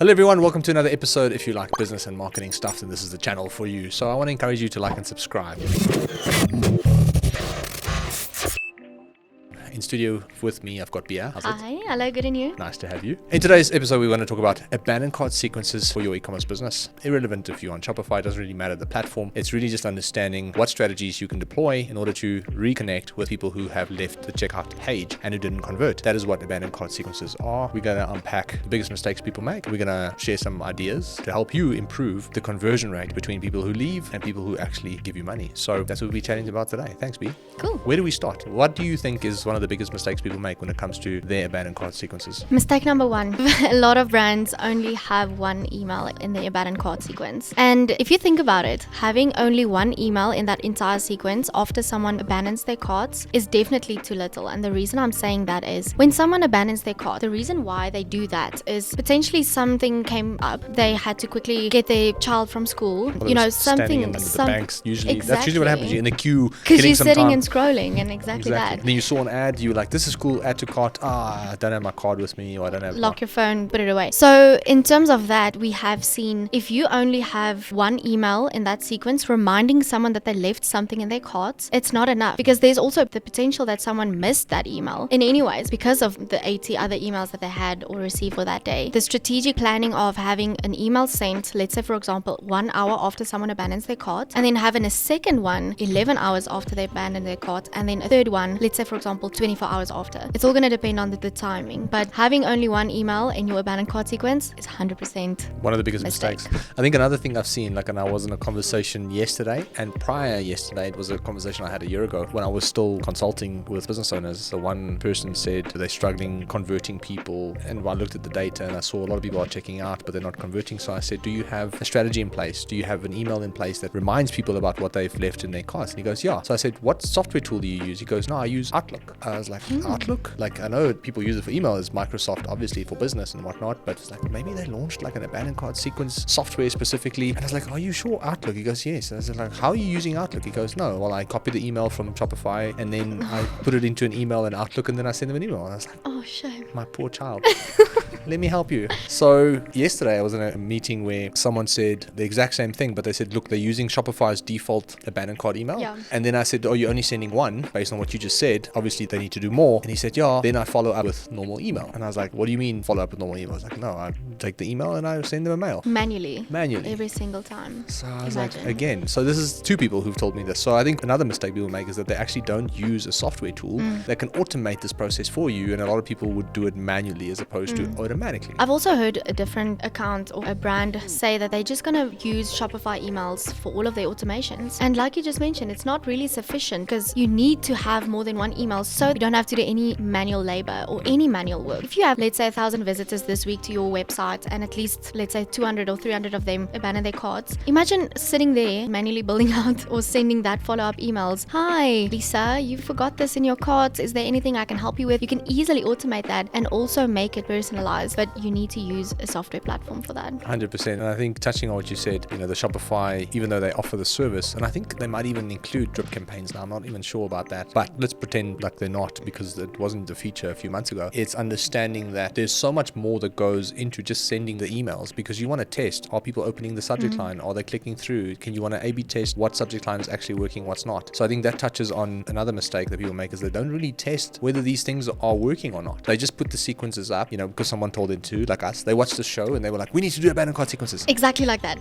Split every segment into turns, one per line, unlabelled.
Hello everyone, welcome to another episode. If you like business and marketing stuff, then this is the channel for you. So I want to encourage you to like and subscribe. In studio with me, I've got Bia. How's it?
Hi, hello, good and you?
Nice to have you. In today's episode, we want to talk about abandoned cart sequences for your e-commerce business. Irrelevant if you're on Shopify, it doesn't really matter the platform. It's really just understanding what strategies you can deploy in order to reconnect with people who have left the checkout page and who didn't convert. That is what abandoned cart sequences are. We're going to unpack the biggest mistakes people make. We're going to share some ideas to help you improve the conversion rate between people who leave and people who actually give you money. So that's what we'll be chatting about today. Thanks, B.
Cool.
Where do we start? What do you think is one of the biggest mistakes people make when it comes to their abandoned cart sequences?
Mistake number one. A lot of brands only have one email in the abandoned cart sequence. And if you think about it, having only one email in that entire sequence after someone abandons their carts is definitely too little. And the reason I'm saying that is when someone abandons their cart, the reason why they do that is potentially something came up. They had to quickly get their child from school.
Well, something in the banks usually.
Exactly.
That's usually what happens. You're in the queue
because you're sitting
time.
And scrolling and exactly that.
Then you saw an ad, you were like, this is cool, add to cart. I don't have my card with me, or I don't have
lock your phone, put it away. So in terms of that, we have seen if you only have one email in that sequence reminding someone that they left something in their cart, it's not enough, because there's also the potential that someone missed that email in any ways because of the 80 other emails that they had or received for that day. The strategic planning of having an email sent, let's say for example 1 hour after someone abandons their cart, and then having a second one 11 hours after they abandon their cart, and then a third one, let's say for example 24 hours after. It's all going to depend on the timing, but having only one email in your abandoned cart sequence is 100%
one of the biggest mistakes. I think another thing I've seen, and I was in a conversation yesterday, and prior yesterday, it was a conversation I had a year ago when I was still consulting with business owners. So one person said they're struggling converting people, and I looked at the data and I saw a lot of people are checking out, but they're not converting. So I said, do you have a strategy in place? Do you have an email in place that reminds people about what they've left in their carts? And he goes, yeah. So I said, what software tool do you use? He goes, no, I use Outlook. I was like, Outlook? I know people use it for email, as Microsoft obviously for business and whatnot, but it's like maybe they launched an abandoned cart sequence software specifically. And I was like, are you sure Outlook? He goes, yes. And I was like, how are you using Outlook? He goes, no, well, I copy the email from Shopify and then I put it into an email in Outlook and then I send them an email. And I was like,
oh shame,
my poor child. Let me help you. So yesterday I was in a meeting where someone said the exact same thing, but they said, look, they're using Shopify's default abandoned cart email.
Yeah.
And then I said, oh, you're only sending one based on what you just said. Obviously they need to do more. And he said, yeah. Then I follow up with normal email. And I was like, what do you mean follow up with normal email? I was like, no, I take the email and I send them a mail.
Manually.
Every
single time.
So I was like, again, so this is two people who've told me this. So I think another mistake people make is that they actually don't use a software tool that can automate this process for you. And a lot of people would do it manually as opposed to automatically.
I've also heard a different account or a brand say that they're just going to use Shopify emails for all of their automations. And like you just mentioned, it's not really sufficient because you need to have more than one email so you don't have to do any manual labor or any manual work. If you have, let's say, 1,000 visitors this week to your website and at least, let's say, 200 or 300 of them abandon their carts, imagine sitting there manually building out or sending that follow-up emails. Hi, Lisa, you forgot this in your cart. Is there anything I can help you with? You can easily automate that and also make it personalized, but you need to use a software platform for that.
100%. And I think touching on what you said, the Shopify, even though they offer the service, and I think they might even include drip campaigns now, I'm not even sure about that, but let's pretend like they're not because it wasn't a feature a few months ago. It's understanding that there's so much more that goes into just sending the emails, because you want to test, are people opening the subject line? Are they clicking through? Can you want to A/B test what subject line is actually working, what's not? So I think that touches on another mistake that people make, is they don't really test whether these things are working or not. They just put the sequences up, because someone told them to, like us. They watched the show and they were like, we need to do abandoned cart sequences.
Exactly like that.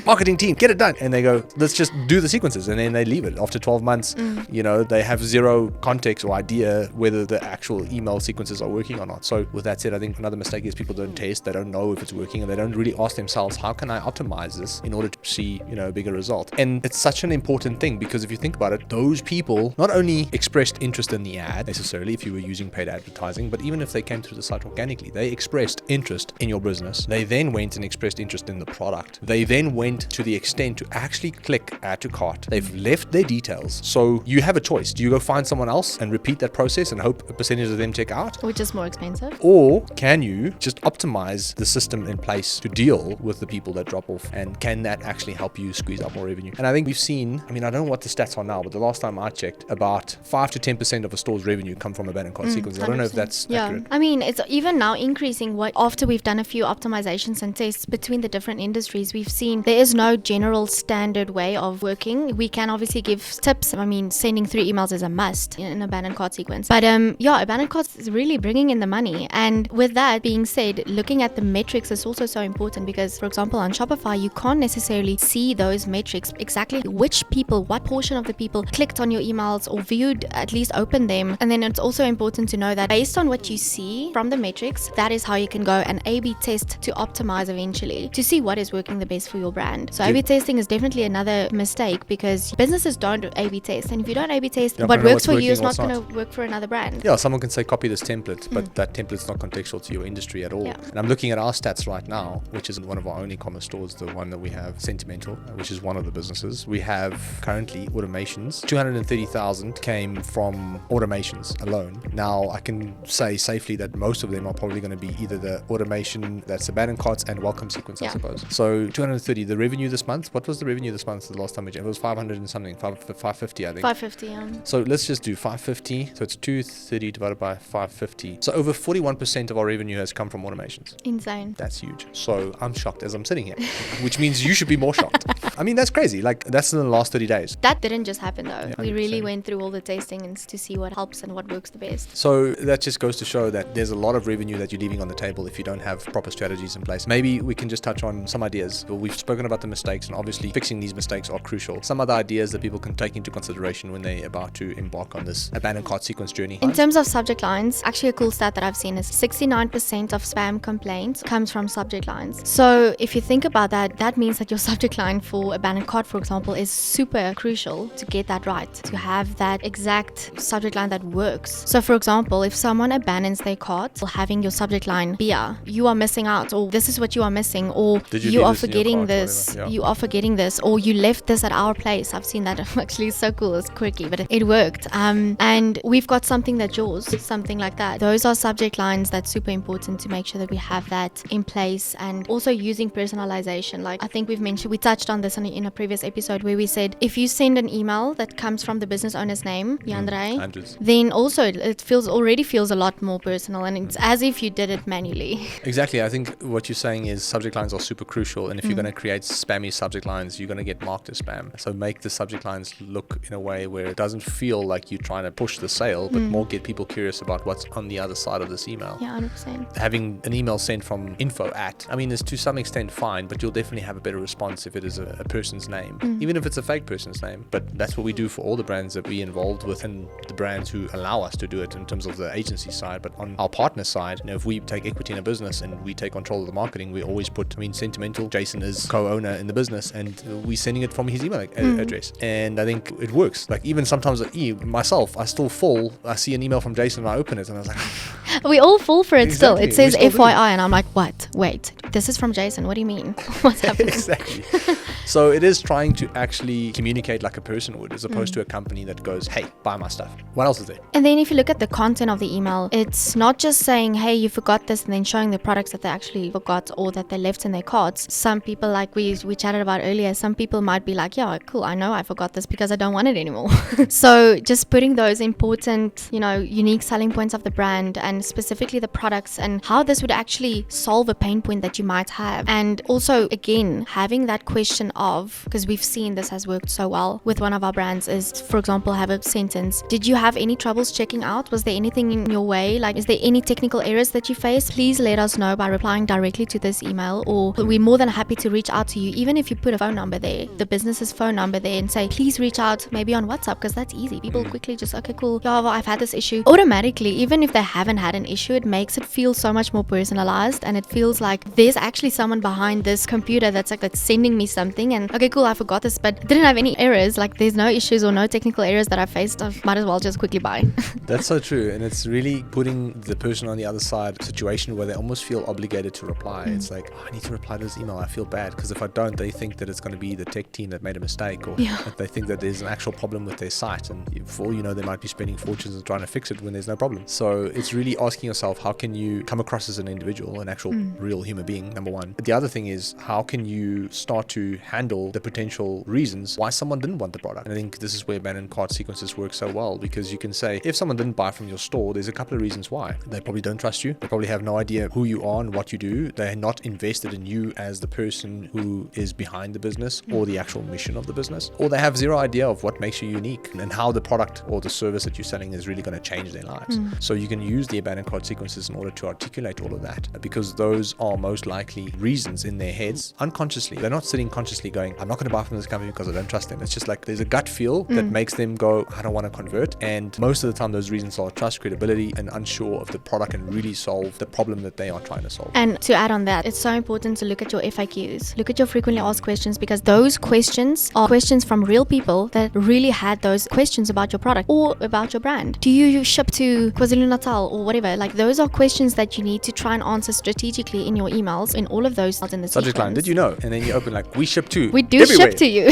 Marketing team, get it done. And they go, let's just do the sequences. And then they leave it. After 12 months, they have zero context or idea whether the actual email sequences are working or not. So with that said, I think another mistake is people don't test. They don't know if it's working, and they don't really ask themselves, how can I optimize this in order to see, a bigger result? And it's such an important thing, because if you think about it, those people not only expressed interest in the ad necessarily if you were using paid advertising, but even if they came through the site organically, they expressed interest in your business. They then went and expressed interest in the product. They then went to the extent to actually click add to cart. They've left their details. So you have a choice. Do you go find someone else and repeat that process and hope a percentage of them check out?
Which is more expensive.
Or can you just optimize the system in place to deal with the people that drop off? And can that actually help you squeeze out more revenue? And I think we've seen, I don't know what the stats are now, but the last time I checked, about 5 to 10% of a store's revenue come from abandoned cart sequences. I don't know if that's accurate.
It's even now increasing increasing what, after we've done a few optimizations and tests between the different industries, we've seen there is no general standard way of working. We can obviously give tips. I mean, sending 3 emails is a must in an abandoned cart sequence. But abandoned carts is really bringing in the money. And with that being said, looking at the metrics is also so important because, for example, on Shopify, you can't necessarily see those metrics, exactly which people, what portion of the people clicked on your emails or viewed, at least opened them. And then it's also important to know that based on what you see from the metrics, that is how you can go and A/B test to optimize eventually to see what is working the best for your brand. So A/B testing is definitely another mistake because businesses don't A/B test. And if you don't A/B test, what works for you is not going to work for another brand.
Yeah, someone can say copy this template, but that template's not contextual to your industry at all.
Yeah.
And I'm looking at our stats right now, which is one of our own e-commerce stores, the one that we have, Sentimental, which is one of the businesses. We have currently automations. 230,000 came from automations alone. Now, I can say safely that most of them are probably going to be either the automation that's abandoned carts and welcome sequence, I suppose. So 230, the revenue this month, what was the revenue this month the last time we checked? It was 500 and something, 550, I think.
550, yeah.
So let's just do 550. So it's 230 divided by 550. So over 41% of our revenue has come from automations.
Insane.
That's huge. So I'm shocked as I'm sitting here, which means you should be more shocked. I mean, that's crazy. Like, that's in the last 30 days.
That didn't just happen though.
Yeah,
we really went through all the testing and to see what helps and what works the best.
So that just goes to show that there's a lot of revenue that you're leaving on the table if you don't have proper strategies in place. Maybe we can just touch on some ideas. We've spoken about the mistakes, and obviously fixing these mistakes are crucial. Some other ideas that people can take into consideration when they're about to embark on this abandoned cart sequence journey.
In terms of subject lines, actually a cool stat that I've seen is 69% of spam complaints comes from subject lines. So if you think about that, that means that your subject line for abandoned cart, for example, is super crucial to get that right, to have that exact subject line that works. So for example, if someone abandons their cart, having your subject line beer, you are missing out, or this is what you are missing, or you are forgetting this, you are forgetting this, or you left this at our place. I've seen that. Actually, it's so cool. It's quirky, but it worked. And we've got something that's yours, something like that. Those are subject lines that's super important to make sure that we have that in place, and also using personalization. Like I think we touched on this in a previous episode where we said if you send an email that comes from the business owner's name, Jandre, then also it already feels a lot more personal, and it's as if you did it manually.
Exactly. I think what you're saying is subject lines are super crucial, and if you're going to create spammy subject lines, you're going to get marked as spam. So make the subject lines look in a way where it doesn't feel like you're trying to push the sale, but more get people curious about what's on the other side of this email.
Yeah, 100%.
Having an email sent from info at, I mean, is to some extent fine, but you'll definitely have a better response if it is a person's name, even if it's a fake person's name. But that's what we do for all the brands that we involved with, and the brands who allow us to do it in terms of the agency side. But on our partner side, if we take equity in a business and we take control of the marketing, we always put, Sentimental, Jason is co-owner in the business, and we're sending it from his email address. And I think it works. Like even sometimes myself, I still fall. I see an email from Jason and I open it and I was like,
we all fall for it.
Exactly.
Still. It says FYI, and I'm like, what? Wait, this is from Jason. What do you mean? What's happening?
Exactly. So it is trying to actually communicate like a person would, as opposed to a company that goes, hey, buy my stuff. What else is there?
And then if you look at the content of the email, it's not just saying, hey, you forgot this, and then showing the products that they actually forgot or that they left in their carts. Some people, like we chatted about earlier, some people might be like, yeah, cool, I know I forgot this because I don't want it anymore. So just putting those important, unique selling points of the brand, and specifically the products, and how this would actually solve a pain point that you might have. And also, again, having that question of, because we've seen this has worked so well with one of our brands, is, for example, have a sentence. Did you have any troubles checking out? Was there anything in your way? Like, is there any technical errors that you faced? Please let us know by replying directly to this email, or we're more than happy to reach out to you, even if you put a phone number there, the business's phone number there, and say, please reach out maybe on WhatsApp, because that's easy. People quickly just, okay, cool, yeah, well, I've had this issue. Automatically, even if they haven't had an issue, it makes it feel so much more personalized, and it feels like there's actually someone behind this computer that's sending me something, and okay, cool, I forgot this, but didn't have any errors. Like, there's no issues or no technical errors that I faced. I might as well just quickly buy.
That's so true. And it's really putting the person on the other side situation where they almost feel obligated to reply. It's like, I need to reply to this email. I feel bad because if I don't, they think that it's going to be the tech team that made a mistake, or that they think that there's an actual problem with their site, and for all you know, they might be spending fortunes trying to fix it when there's no problem. So it's really asking yourself, how can you come across as an individual, an actual real human being, number one. The other thing is, how can you start to handle handle the potential reasons why someone didn't want the product. And I think this is where abandoned cart sequences work so well, because you can say, if someone didn't buy from your store, there's a couple of reasons why. They probably don't trust you. They probably have no idea who you are and what you do. They're not invested in you as the person who is behind the business or the actual mission of the business. Or they have zero idea of what makes you unique and how the product or the service that you're selling is really going to change their lives. So you can use the abandoned cart sequences in order to articulate all of that, because those are most likely reasons in their heads unconsciously. They're not sitting consciously going, I'm not going to buy from this company because I don't trust them. It's just like there's a gut feel that makes them go, I don't want to convert. And most of the time those reasons are trust, credibility, and unsure of the product and really solve the problem that they are trying to solve.
And to add on that, it's so important to look at your FAQs, look at your frequently asked questions, because those questions are questions from real people that really had those questions about your product or about your brand. Do you ship to KwaZulu-Natal or whatever? Like, those are questions that you need to try and answer strategically in your emails, in all of those in the
subject line, did you know? And then you open like, we ship to.
We do
everywhere.
ship to you.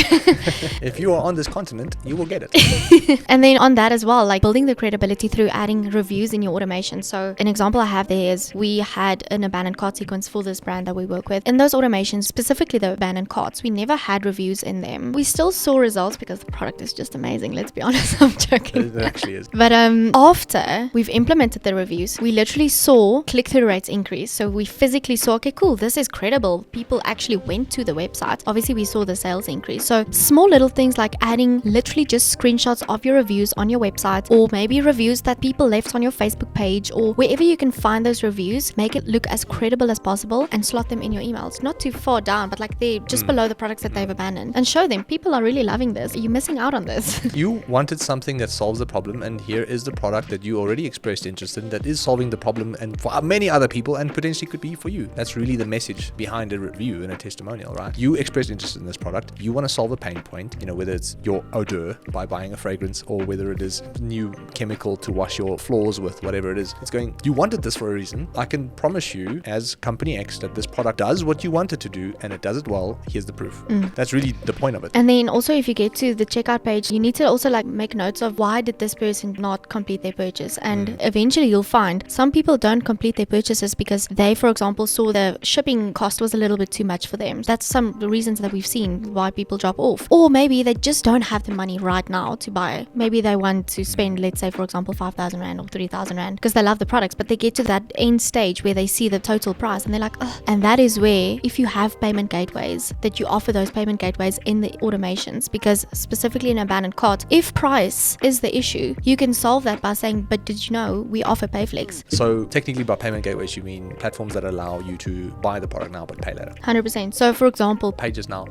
If you are on this continent, you will get it.
And then on that as well, like building the credibility through adding reviews in your automation. So an example I have there is we had an abandoned cart sequence for this brand that we work with. In those automations, specifically the abandoned carts, we never had reviews in them. We still saw results because the product is just amazing. Let's be honest, I'm joking.
It actually is.
But after we've implemented the reviews, we literally saw click-through rates increase. So we physically saw, okay, cool, this is credible. People actually went to the website. Obviously, we saw the sales increase. So small little things like adding literally just screenshots of your reviews on your website, or maybe reviews that people left on your Facebook page, or wherever you can find those reviews, make it look as credible as possible and slot them in your emails. Not too far down, but like they're just below the products that they've abandoned, and show them people are really loving this. You're missing out on this.
You wanted something that solves the problem, and here is the product that you already expressed interest in that is solving the problem, and for many other people, and potentially could be for you. That's really the message behind a review and a testimonial, right? You expressed interest in this product. You want to solve a pain point, whether it's your odor by buying a fragrance, or whether it is new chemical to wash your floors with, whatever it is. It's going, you wanted this for a reason. I can promise you as company X that this product does what you want it to do, and it does it well. Here's the proof. That's really the point of it.
And then also, if you get to the checkout page, you need to also like make notes of why did this person not complete their purchase. And eventually you'll find some people don't complete their purchases because they, for example, saw the shipping cost was a little bit too much for them. That's some of the reasons that we've seen why people drop off. Or maybe they just don't have the money right now to buy. Maybe they want to spend, let's say, for example, 5,000 Rand or 3,000 Rand because they love the products, but they get to that end stage where they see the total price and they're like, oh. And that is where, if you have payment gateways, that you offer those payment gateways in the automations, because specifically in abandoned cart, if price is the issue, you can solve that by saying, but did you know we offer Payflex?
So technically by payment gateways, you mean platforms that allow you to buy the product now but pay later.
100%. So for example,
Pages Now.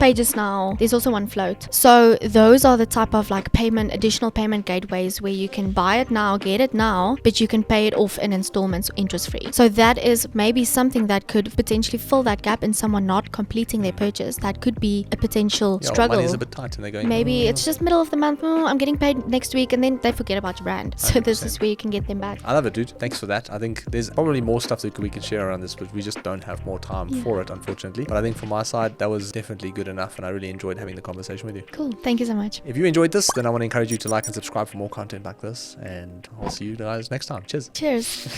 There's also one Float. So those are the type of like additional payment gateways where you can buy it now, get it now, but you can pay it off in installments interest free. So that is maybe something that could potentially fill that gap in someone not completing their purchase. That could be a potential struggle.
Money is a bit tight and they're going,
maybe it's just middle of the month, I'm getting paid next week, and then they forget about your brand. So 100%. This is where you can get them back.
I love it, dude. Thanks for that. I think there's probably more stuff that we can share around this, but we just don't have more time for it, unfortunately. But I think from my side, that was definitely good enough, and I really enjoyed having the conversation with you.
Cool. Thank you so much.
If you enjoyed this, then I want to encourage you to like and subscribe for more content like this, and I'll see you guys next time. Cheers.
Cheers.